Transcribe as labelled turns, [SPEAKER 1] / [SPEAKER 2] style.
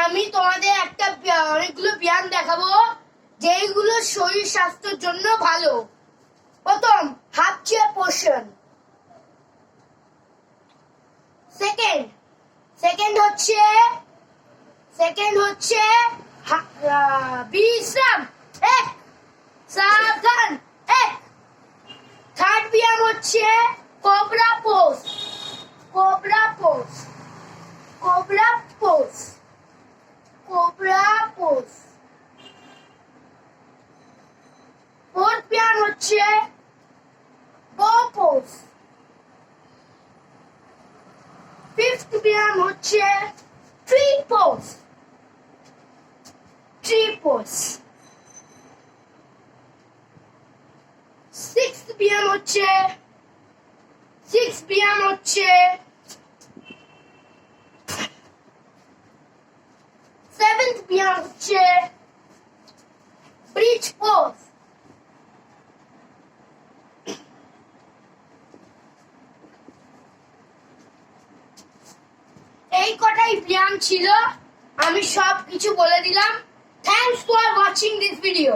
[SPEAKER 1] আমি তোমাদের অনেকগুলো ব্যায়াম দেখাবো যেগুলো শরীর স্বাস্থ্যের জন্য ভালো। প্রথম, হাফ চেয়ার পোশন। সেকেন্ড হচ্ছে বিশ্রাম। সাবধান। থার্ড ব্যায়াম হচ্ছে কোবরা পোজ। ফোর্থ ব্যায়াম হচ্ছে বো পোজ। ফিফথ ব্যায়াম হচ্ছে ট্রি পোজ। সিক্সথ ব্যায়াম হচ্ছে সেভেন্থ ব্যায়াম হচ্ছে ব্রিজ পোজ। এই কটাই ব্যায়াম ছিল, আমি সব কিছু বলে দিলাম। Thanks for watching this video.